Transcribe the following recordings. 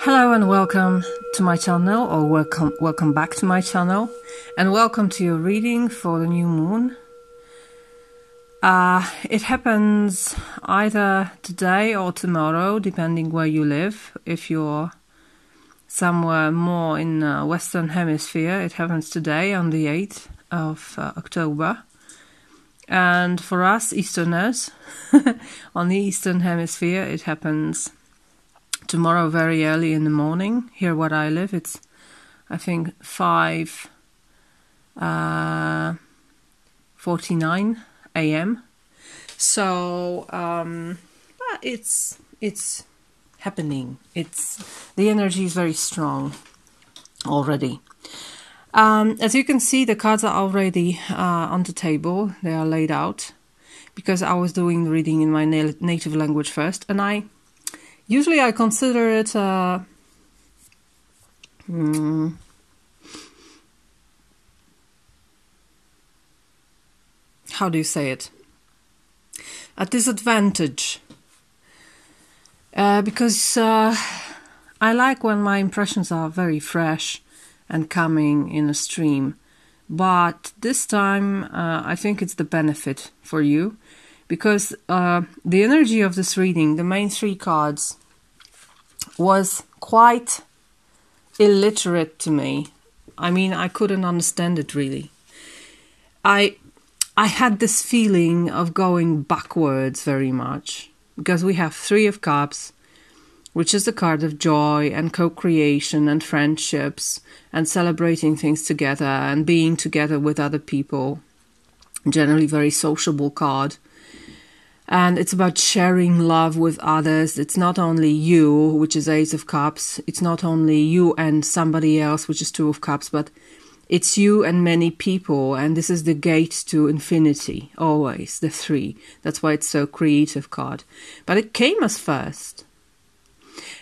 Hello and welcome to my channel, or welcome back to my channel, and welcome to your reading for the new moon. It happens either today or tomorrow, depending where you live. If you're somewhere more in the Western Hemisphere, it happens today on the 8th of October. And for us Easterners, on the Eastern Hemisphere, it happens tomorrow very early in the morning. Here where I live, it's I think 5:49 a.m. So but it's happening. The energy is very strong already. As you can see, the cards are already on the table. They are laid out because I was doing the reading in my native language first, and I consider it how do you say it? A disadvantage. Because I like when my impressions are very fresh and coming in a stream. But this time I think it's the benefit for you, because the energy of this reading, the main three cards, was quite illiterate to me. I mean, I couldn't understand it really. I had this feeling of going backwards very much, because we have Three of Cups, which is the card of joy and co-creation and friendships and celebrating things together and being together with other people. Generally very sociable card. And it's about sharing love with others. It's not only you, which is Ace of Cups. It's not only you and somebody else, which is Two of Cups, but it's you and many people. And this is the gate to infinity, always, the three. That's why it's so creative card. But it came as first.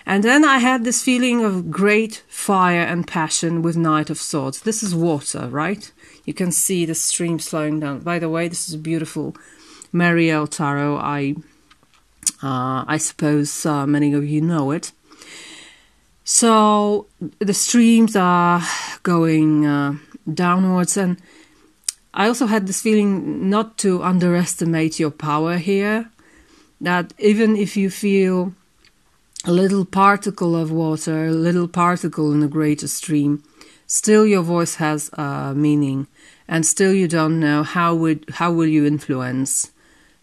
And then I had this feeling of great fire and passion with Knight of Swords. This is water, right? You can see the stream slowing down. By the way, this is a beautiful Mariel Tarot. I suppose many of you know it. So the streams are going downwards, and I also had this feeling not to underestimate your power here, that even if you feel a little particle of water, a little particle in a greater stream, still your voice has meaning, and still you don't know how will you influence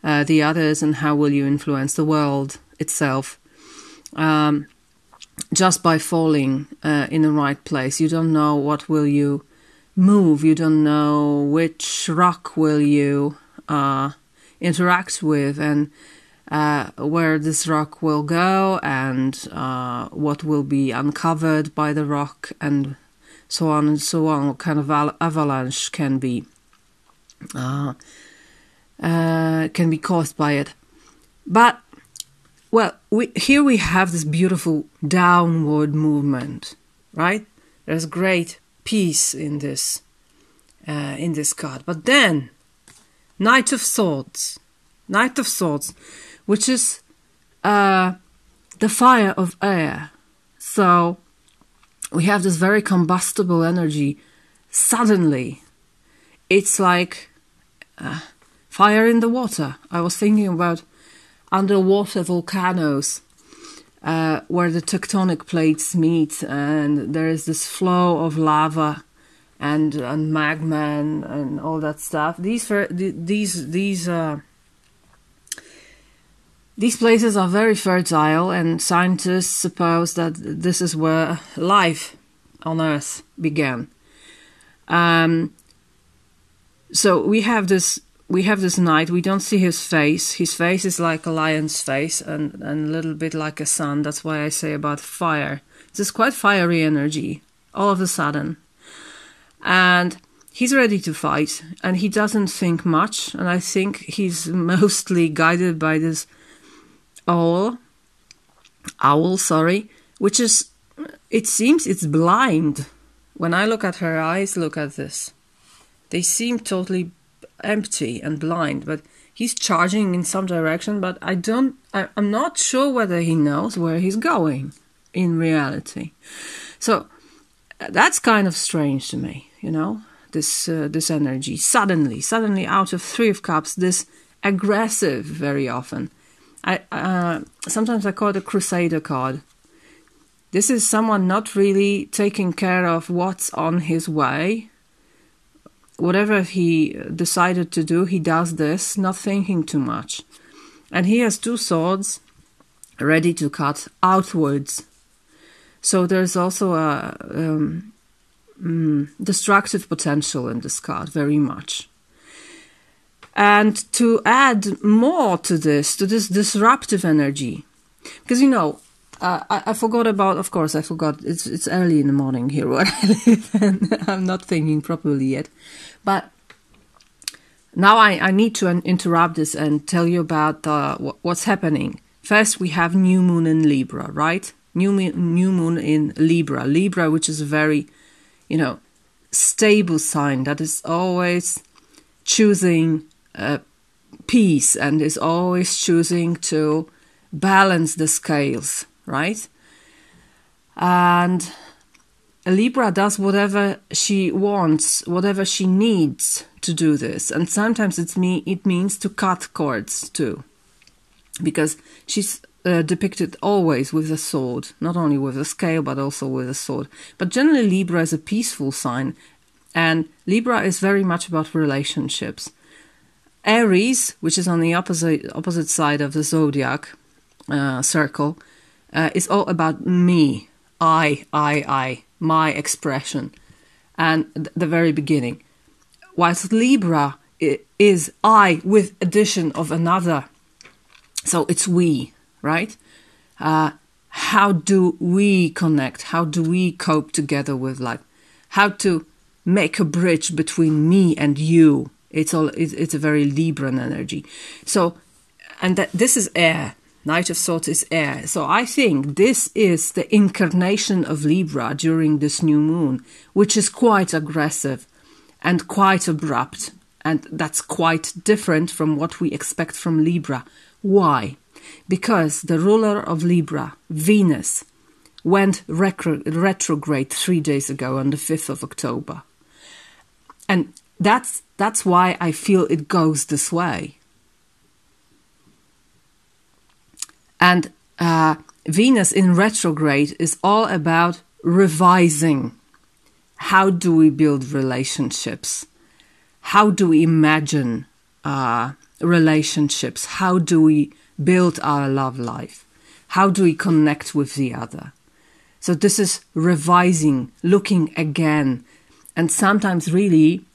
the others, and how will you influence the world itself, just by falling in the right place. You don't know what will you move. You don't know which rock will you interact with, and where this rock will go, and what will be uncovered by the rock, and so on and so on. What kind of avalanche can be caused by it. But well, here we have this beautiful downward movement, right? There's great peace in this card. But then Knight of Swords, which is the fire of air. So we have this very combustible energy. Suddenly, it's like fire in the water. I was thinking about underwater volcanoes, where the tectonic plates meet, and there is this flow of lava and magma and all that stuff. These places are very fertile, and scientists suppose that this is where life on Earth began. So we have this knight. We don't see his face. His face is like a lion's face, and a little bit like a sun. That's why I say about fire. This is quite fiery energy all of a sudden. And he's ready to fight, and he doesn't think much. And I think he's mostly guided by this owl, which is, it seems it's blind. When I look at her eyes, look at this. They seem totally empty and blind, but he's charging in some direction, but I'm not sure whether he knows where he's going. in reality. So that's kind of strange to me, you know, this energy. Suddenly out of Three of Cups, this aggressive very often. Sometimes I call it a crusader card. This is someone not really taking care of what's on his way. Whatever he decided to do, he does this, not thinking too much. And he has two swords ready to cut outwards. So there's also a destructive potential in this card, very much. And to add more to this disruptive energy, because, you know, I forgot about, of course, I forgot, it's early in the morning here where I live, and I'm not thinking properly yet. But now I need to interrupt this and tell you about what's happening. First, we have new moon in Libra, right? New moon in Libra. Libra, which is a very, you know, stable sign that is always choosing peace and is always choosing to balance the scales, right? And Libra does whatever she wants, whatever she needs to do this. And sometimes it means to cut cords too. Because she's depicted always with a sword, not only with a scale, but also with a sword. But generally Libra is a peaceful sign. And Libra is very much about relationships. Aries, which is on the opposite side of the zodiac circle, is all about me, I, my expression, and the very beginning. Whilst Libra is I with addition of another, so it's we, right? How do we connect? How do we cope together with life? How to make a bridge between me and you? It's a very Libran energy. So, and this is air. Knight of Swords is air. So I think this is the incarnation of Libra during this new moon, which is quite aggressive and quite abrupt. And that's quite different from what we expect from Libra. Why? Because the ruler of Libra, Venus, went retrograde 3 days ago on the 5th of October. And that's why I feel it goes this way. And Venus in retrograde is all about revising. How do we build relationships? How do we imagine relationships? How do we build our love life? How do we connect with the other? So this is revising, looking again, and sometimes really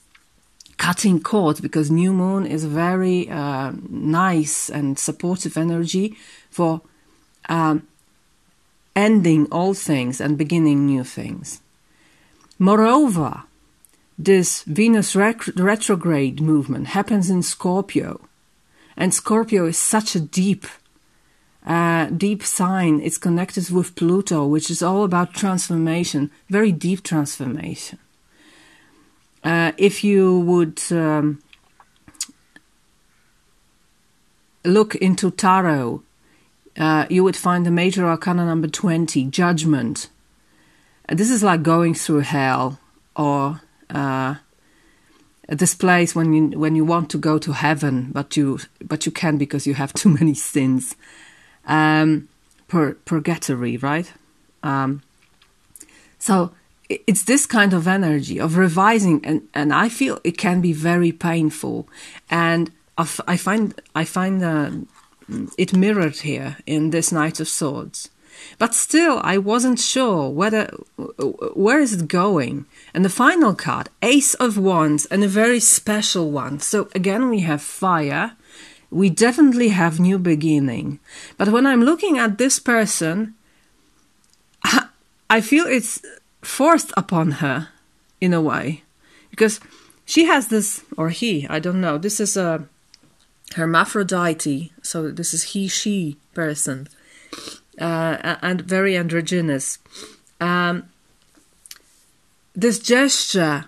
cutting cords, because new moon is very nice and supportive energy for ending old things and beginning new things. Moreover, this Venus retrograde movement happens in Scorpio, and Scorpio is such a deep sign. It's connected with Pluto, which is all about transformation, very deep transformation. If you would look into tarot, you would find the major arcana number 20, Judgment. This is like going through hell, or this place when you want to go to heaven, but you can't because you have too many sins. Purgatory, right? So it's this kind of energy of revising, and I feel it can be very painful, and I find it mirrored here in this Knight of Swords. But still, I wasn't sure where is it going. And the final card, Ace of Wands, and a very special one. So again, we have fire. We definitely have new beginning. But when I'm looking at this person, I feel it's forced upon her in a way. Because she has this, or he, I don't know. This is a hermaphrodite. So this is he, she person. And very androgynous. This gesture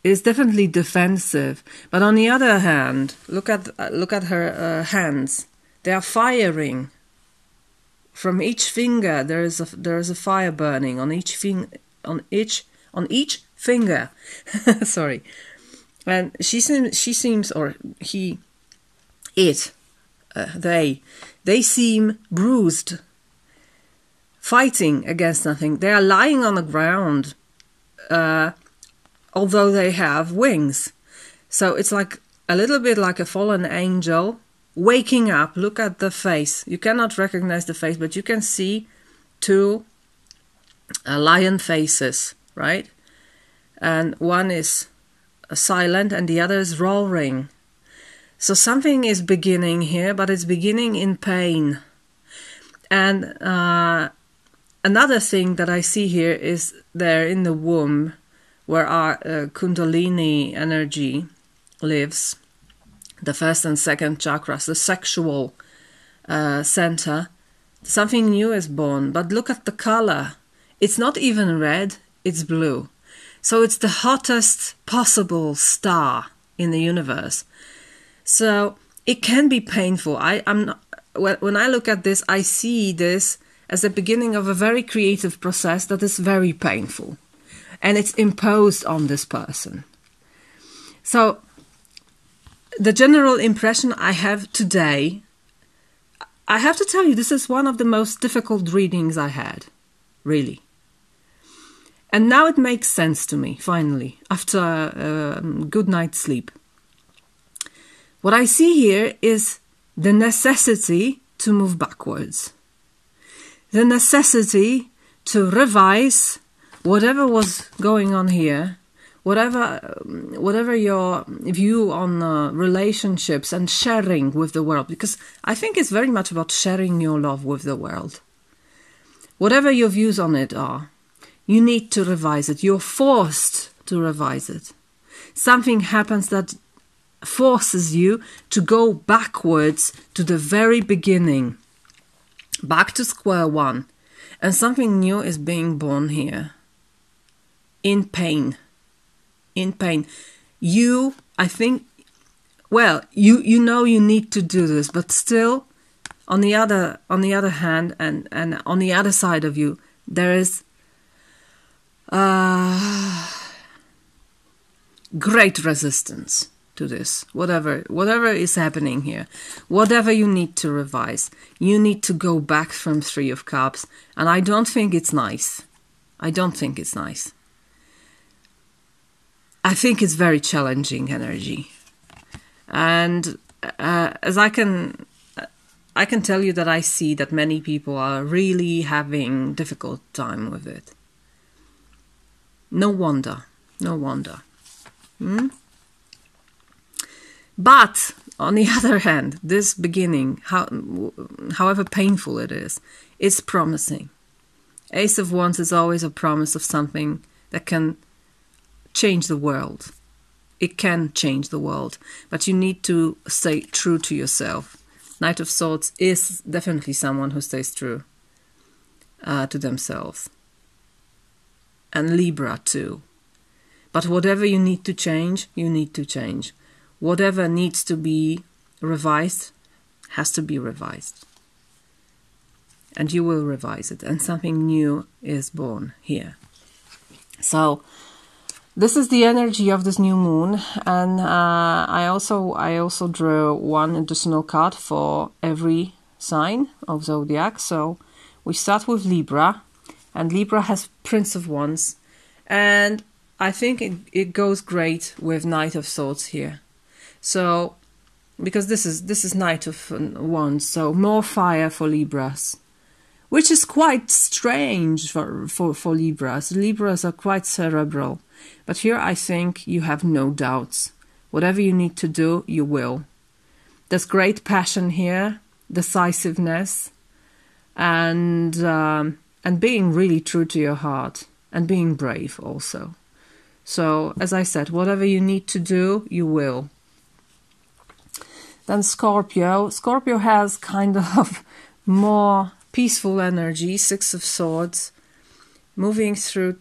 is definitely defensive, but on the other hand, look at her hands. They are firing From each finger there is a fire burning on each finger. Sorry. And she seems, or he, it, they seem bruised, fighting against nothing. They are lying on the ground, although they have wings. So it's like a little bit like a fallen angel waking up. Look at the face. You cannot recognize the face, but you can see two lion faces, right? And one is silent and the other is roaring. So something is beginning here, but it's beginning in pain. And another thing that I see here is there in the womb, where our Kundalini energy lives, the first and second chakras, the sexual center. Something new is born, but look at the color. It's not even red, it's blue. So it's the hottest possible star in the universe. So it can be painful. When I look at this, I see this as the beginning of a very creative process that is very painful. And it's imposed on this person. So the general impression I have today, I have to tell you, this is one of the most difficult readings I had, really. And now it makes sense to me, finally, after a good night's sleep. What I see here is the necessity to move backwards. The necessity to revise whatever was going on here, whatever your view on relationships and sharing with the world, because I think it's very much about sharing your love with the world. Whatever your views on it are, you need to revise it. You're forced to revise it. Something happens that forces you to go backwards to the very beginning, back to square one, and something new is being born here. In pain. In pain. You know you need to do this, but still, on the other hand, and on the other side of you, there is great resistance to this. Whatever is happening here, whatever you need to revise, you need to go back from Three of Cups, and I don't think it's nice. I don't think it's nice. I think it's very challenging energy, and as I can tell you that I see that many people are really having difficult time with it. No wonder. But on the other hand, this beginning, however painful it is promising. Ace of Wands is always a promise of something that can change the world. It can change the world, but you need to stay true to yourself. Knight of Swords is definitely someone who stays true to themselves. And Libra too. But whatever you need to change, you need to change. Whatever needs to be revised has to be revised. And you will revise it, and something new is born here. So this is the energy of this new moon, and I also drew one additional card for every sign of zodiac. So we start with Libra, and Libra has Prince of Wands, and I think it goes great with Knight of Swords here. So because this is Knight of Wands, so more fire for Libras, which is quite strange for Libras. Libras are quite cerebral. But here I think you have no doubts. Whatever you need to do, you will. There's great passion here, decisiveness, and being really true to your heart, and being brave also. So, as I said, whatever you need to do, you will. Then Scorpio. Scorpio has kind of more peaceful energy, Six of Swords, moving through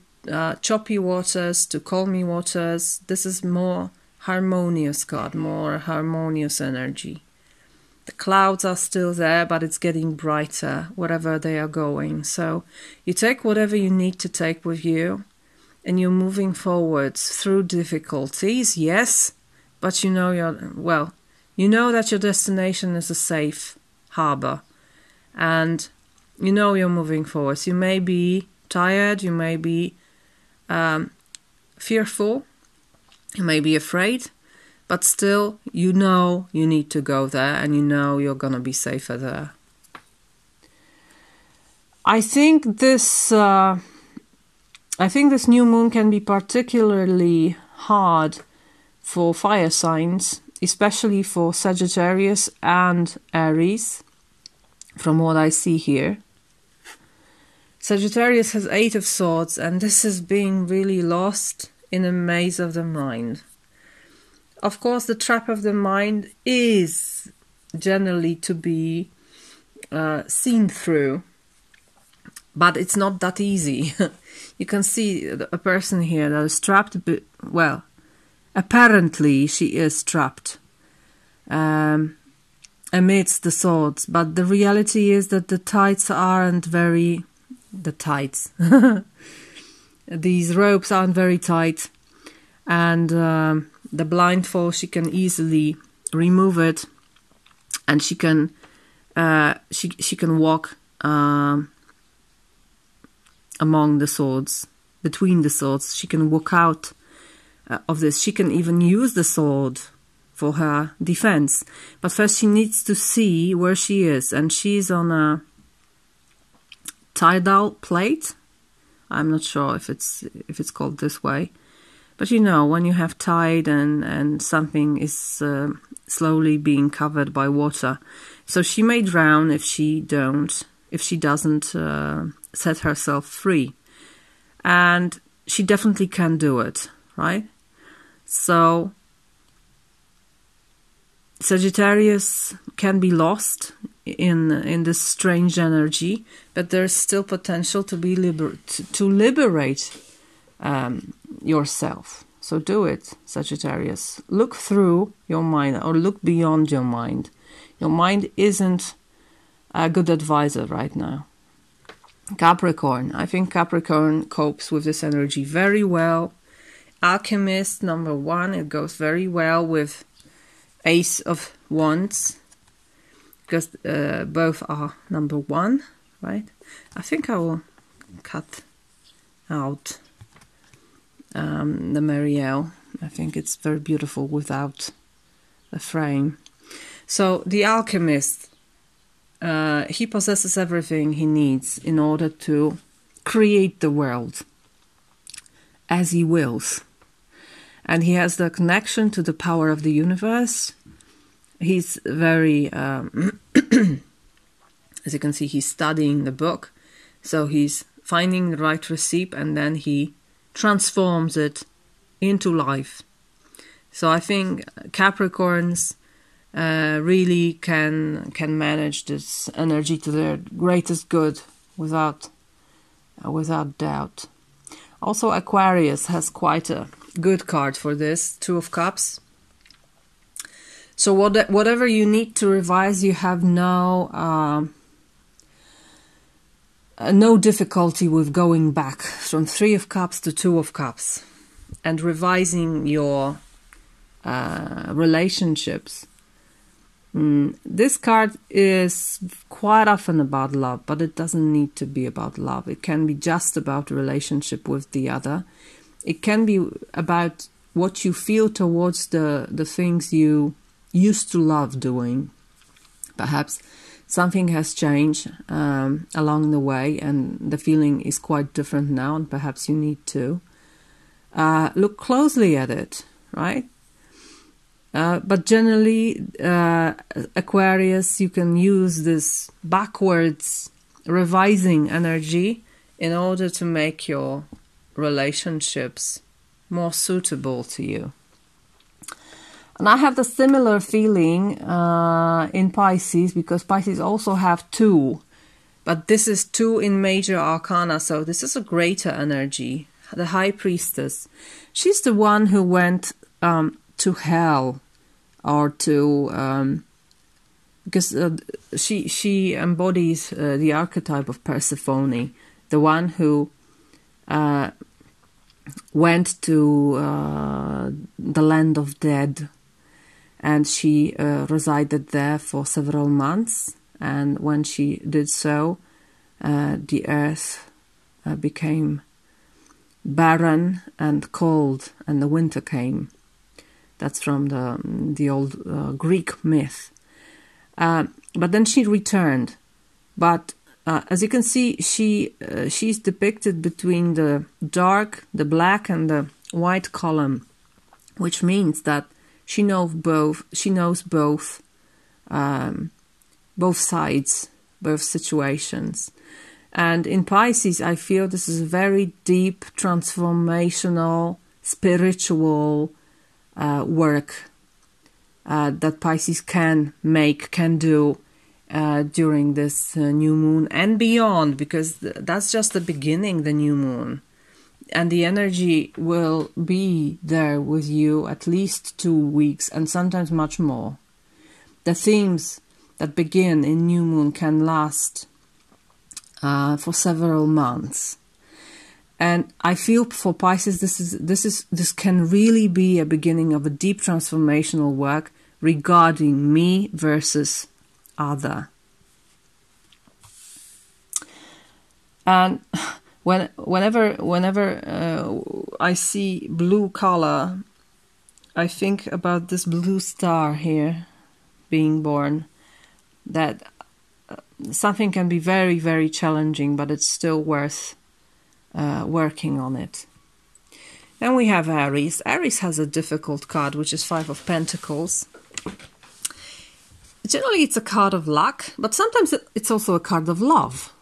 choppy waters to calmy waters. This is more harmonious card, more harmonious energy. The clouds are still there, but it's getting brighter wherever they are going. So you take whatever you need to take with you, and you're moving forwards through difficulties, yes, but you know you know that your destination is a safe harbor, and you know you're moving forwards. You may be tired, you may be fearful, you may be afraid, but still you know you need to go there, and you know you're gonna be safer there. I think this new moon can be particularly hard for fire signs, especially for Sagittarius and Aries, from what I see here. Sagittarius has 8 of Swords, and this is being really lost in a maze of the mind. Of course, the trap of the mind is generally to be seen through, but it's not that easy. You can see a person here that is trapped, well, apparently she is trapped amidst the swords, but the reality is that the tides aren't very... the tides. These ropes aren't very tight, and the blindfold, she can easily remove it, and she can walk among the swords, between the swords. She can walk out of this. She can even use the sword for her defense, but first she needs to see where she is, and she's on a tidal plate. I'm not sure if it's called this way, but you know, when you have tide and something is slowly being covered by water, so she may drown if she doesn't set herself free, and she definitely can do it, right? So Sagittarius can be lost in this strange energy, but there's still potential to be to liberate yourself. So do it, Sagittarius. Look through your mind, or look beyond your mind. Your mind isn't a good advisor right now. Capricorn. I think Capricorn copes with this energy very well. Alchemist, number 1, it goes very well with Ace of Wands, because both are number 1, right? I think I will cut out the Marielle. I think it's very beautiful without a frame. So the Alchemist, he possesses everything he needs in order to create the world as he wills. And he has the connection to the power of the universe. He's very, as you can see, he's studying the book. So he's finding the right recipe, and then he transforms it into life. So I think Capricorns really can manage this energy to their greatest good without doubt. Also, Aquarius has quite a good card for this, 2 of Cups. So whatever you need to revise, you have no difficulty with going back from 3 of Cups to 2 of Cups and revising your relationships. This card is quite often about love, but it doesn't need to be about love. It can be just about a relationship with the other. It can be about what you feel towards the things you used to love doing. Perhaps something has changed along the way, and the feeling is quite different now, and perhaps you need to look closely at it, right? But generally, Aquarius, you can use this backwards revising energy in order to make your relationships more suitable to you. And I have the similar feeling in Pisces, because Pisces also have 2, but this is 2 in major arcana, so this is a greater energy. The High Priestess, she's the one who went to hell, or to because she embodies the archetype of Persephone, the one who went to the land of dead, and she resided there for several months. And when she did so, the earth became barren and cold, and the winter came. That's from the old Greek myth. But then she returned. But as you can see, she's depicted between the dark, the black, and the white column, which means that she knows both. She knows both sides, both situations. And in Pisces, I feel this is a very deep, transformational, spiritual work that Pisces can do during this new moon and beyond, because that's just the beginning, the new moon. And the energy will be there with you at least 2 weeks, and sometimes much more. The themes that begin in new moon can last for several months. And I feel for Pisces, this can really be a beginning of a deep transformational work regarding me versus other. And whenever I see blue color, I think about this blue star here being born, that something can be very, very challenging, but it's still worth working on it. Then we have Aries. Aries has a difficult card, which is 5 of Pentacles. Generally, it's a card of luck, but sometimes it's also a card of love.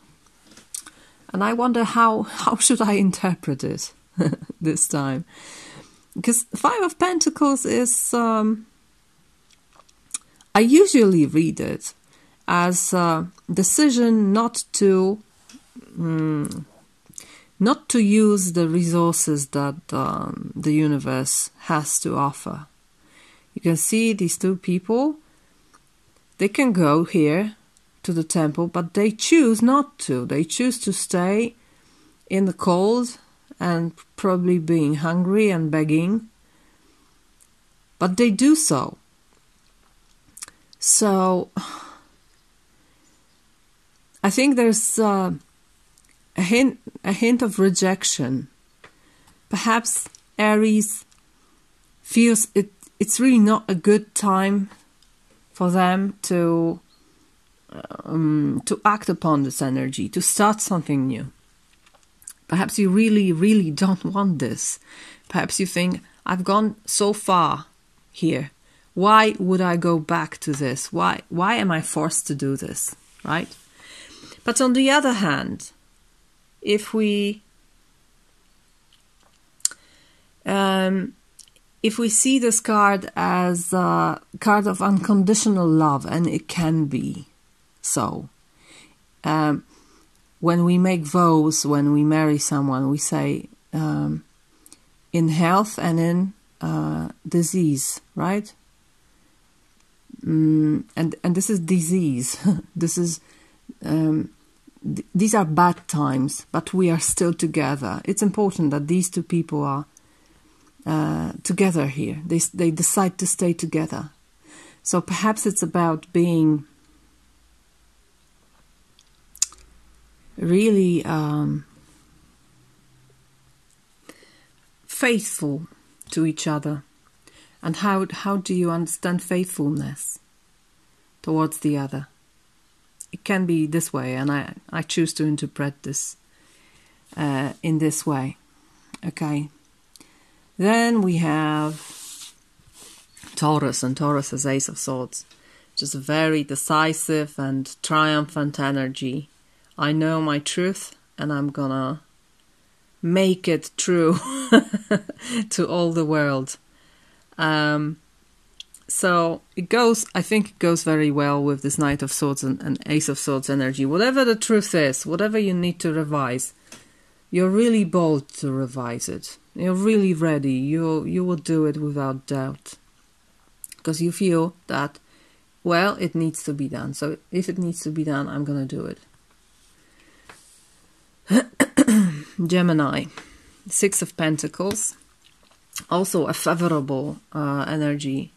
And I wonder how should I interpret it this time? Because 5 of Pentacles is... I usually read it as a decision not to use the resources that the universe has to offer. You can see these two people. They can go here to the temple, but they choose not to. They choose to stay in the cold and probably being hungry and begging. But they do so. So I think there's a hint of rejection. Perhaps Aries feels it's really not a good time for them to act upon this energy, to start something new. Perhaps you really, really don't want this. Perhaps you think, I've gone so far here. Why would I go back to this? Why am I forced to do this, right? But on the other hand, if we see this card as a card of unconditional love, and it can be so. When we make vows, when we marry someone, we say in health and in disease, right? And this is disease. This is these are bad times, but we are still together. It's important that these two people are together here. They decide to stay together. So perhaps it's about being really faithful to each other. And how do you understand faithfulness towards the other? It can be this way, and I choose to interpret this in this way. Okay. Then we have Taurus, and Taurus has Ace of Swords, which is a very decisive and triumphant energy. I know my truth, and I'm gonna make it true to all the world. So I think it goes very well with this Knight of Swords and Ace of Swords energy. Whatever the truth is, whatever you need to revise, you're really bold to revise it. You're really ready. You will do it without doubt. Because you feel that well, it needs to be done. So if it needs to be done, I'm gonna do it. Gemini, Six of Pentacles, also a favorable energy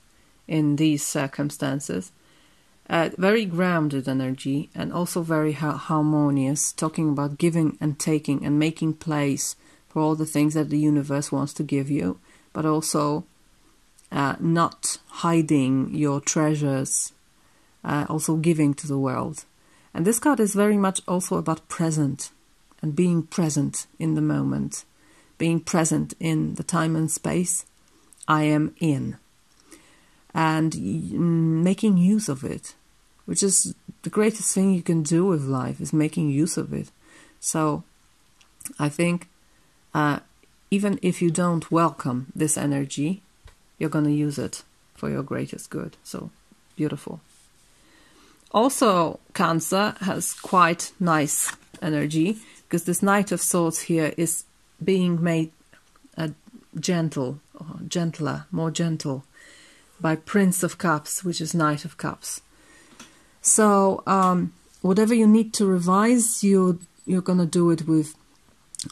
in these circumstances. Very grounded energy and also very harmonious, talking about giving and taking and making place for all the things that the universe wants to give you, but also not hiding your treasures, also giving to the world. And this card is very much also about present and being present in the moment, being present in the time and space I am in, and making use of it, which is the greatest thing you can do with life, is making use of it. So I think even if you don't welcome this energy, you're going to use it for your greatest good. So beautiful. Also, Cancer has quite nice energy, because this Knight of Swords here is being made gentler, more gentle, by Prince of Cups, which is Knight of Cups. So whatever you need to revise, you're going to do it with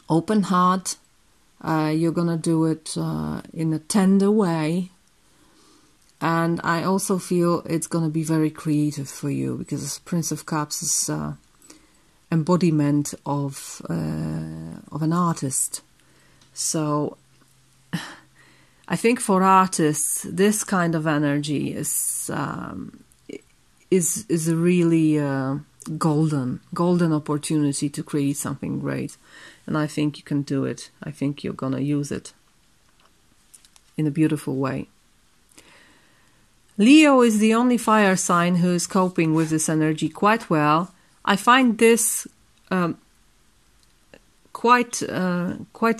open heart. You're going to do it in a tender way. And I also feel it's going to be very creative for you, because Prince of Cups is embodiment of an artist. So I think for artists, this kind of energy is a really golden opportunity to create something great. And I think you can do it. I think you're gonna use it in a beautiful way. Leo is the only fire sign who is coping with this energy quite well. I find this quite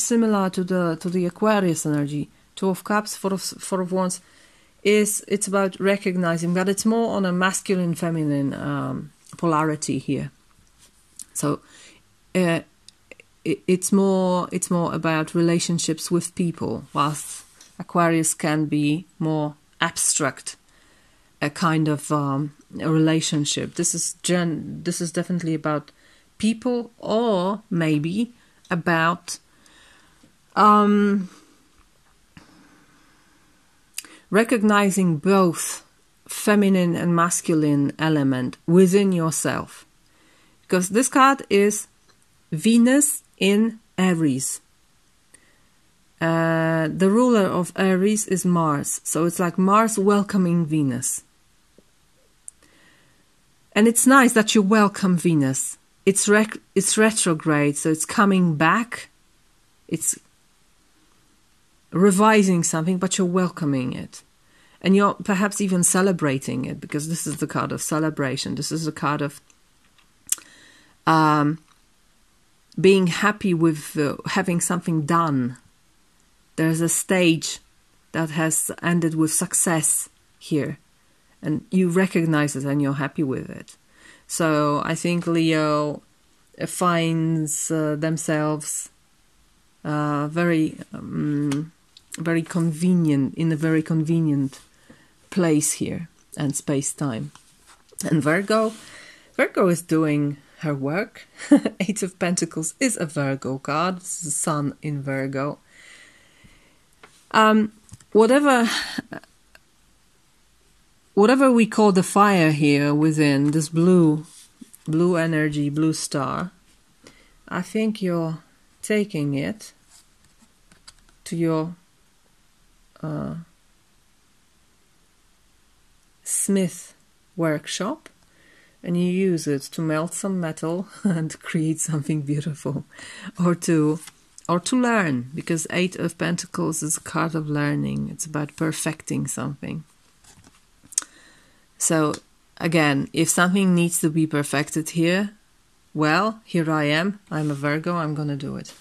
similar to the Aquarius energy. Two of Cups, Four of Wands, it's about recognizing, but it's more on a masculine feminine polarity here. So it's more about relationships with people, whilst Aquarius can be more abstract, a kind of a relationship. This is definitely about people, or maybe about recognizing both feminine and masculine element within yourself. Because this card is Venus in Aries. The ruler of Aries is Mars. So it's like Mars welcoming Venus. And it's nice that you welcome Venus. It's retrograde, so it's coming back. It's revising something, but you're welcoming it. And you're perhaps even celebrating it, because this is the card of celebration. This is the card of being happy with having something done. There's a stage that has ended with success here, and you recognize it and you're happy with it. So I think Leo finds themselves very convenient, in a very convenient place here and space-time. And Virgo is doing her work. Eight of Pentacles is a Virgo card. It's the Sun in Virgo. Whatever we call the fire here within this blue energy, blue star, I think you're taking it to your smith workshop, and you use it to melt some metal and create something beautiful, or to learn, because Eight of Pentacles is a card of learning. It's about perfecting something. So again, if something needs to be perfected here, well, here I am. I'm a Virgo. I'm gonna do it.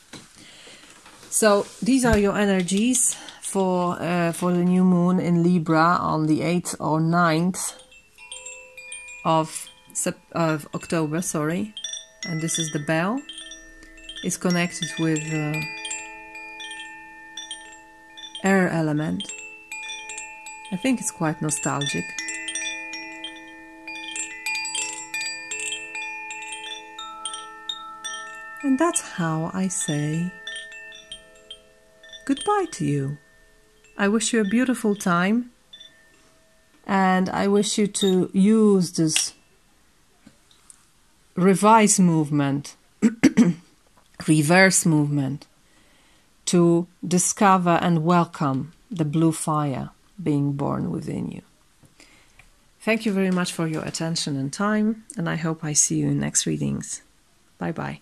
So these are your energies for the new moon in Libra on the 8th or 9th of October. Sorry, and this is the bell. It's connected with air element. I think it's quite nostalgic. that's how I say goodbye to you. I wish you a beautiful time, and I wish you to use this reverse movement to discover and welcome the blue fire being born within you. Thank you very much for your attention and time, and I hope I see you in next readings. Bye-bye.